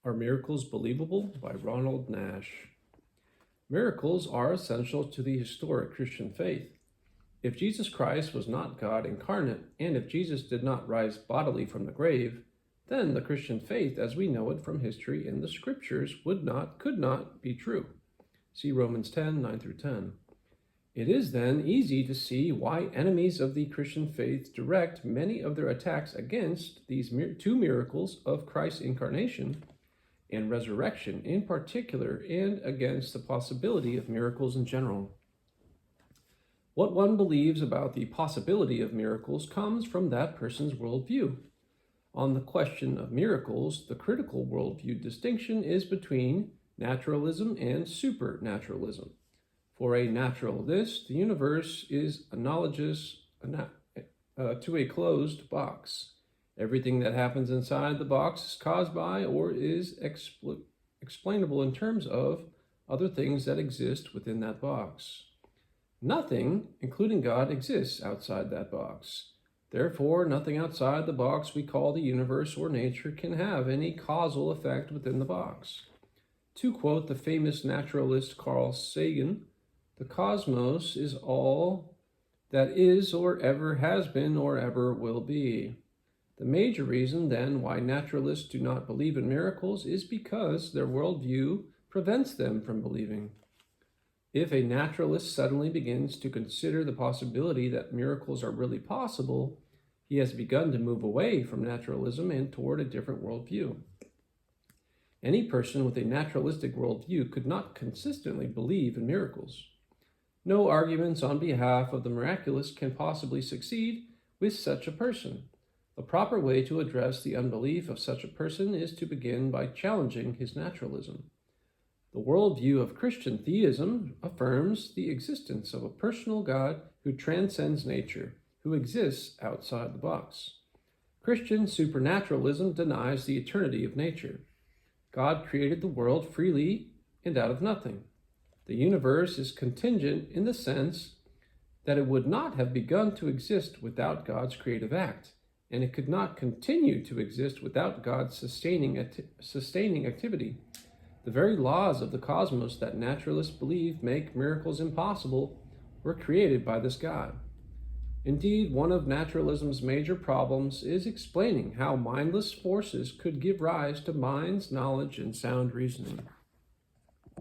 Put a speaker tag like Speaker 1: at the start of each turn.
Speaker 1: Are Miracles Believable? By Ronald Nash. Miracles are essential to the historic Christian faith. If Jesus Christ was not God incarnate, and if Jesus did not rise bodily from the grave, then the Christian faith as we know it from history and the scriptures could not be true. See Romans 10, 9 through 10. It is then easy to see why enemies of the Christian faith direct many of their attacks against these two miracles of Christ's incarnation and resurrection in particular, and against the possibility of miracles in general. What one believes about the possibility of miracles comes from that person's worldview. On the question of miracles, the critical worldview distinction is between naturalism and supernaturalism. For a naturalist, the universe is analogous to a closed box. Everything that happens inside the box is caused by or is explainable in terms of other things that exist within that box. Nothing, including God, exists outside that box. Therefore, nothing outside the box we call the universe or nature can have any causal effect within the box. To quote the famous naturalist Carl Sagan, the cosmos is all that is or ever has been or ever will be. The major reason, then, why naturalists do not believe in miracles is because their worldview prevents them from believing. If a naturalist suddenly begins to consider the possibility that miracles are really possible, he has begun to move away from naturalism and toward a different worldview. Any person with a naturalistic worldview could not consistently believe in miracles. No arguments on behalf of the miraculous can possibly succeed with such a person. The proper way to address the unbelief of such a person is to begin by challenging his naturalism. The worldview of Christian theism affirms the existence of a personal God who transcends nature, who exists outside the box. Christian supernaturalism denies the eternity of nature. God created the world freely and out of nothing. The universe is contingent in the sense that it would not have begun to exist without God's creative act, and it could not continue to exist without God's sustaining activity. The very laws of the cosmos that naturalists believe make miracles impossible were created by this God. Indeed, one of naturalism's major problems is explaining how mindless forces could give rise to minds, knowledge, and sound reasoning.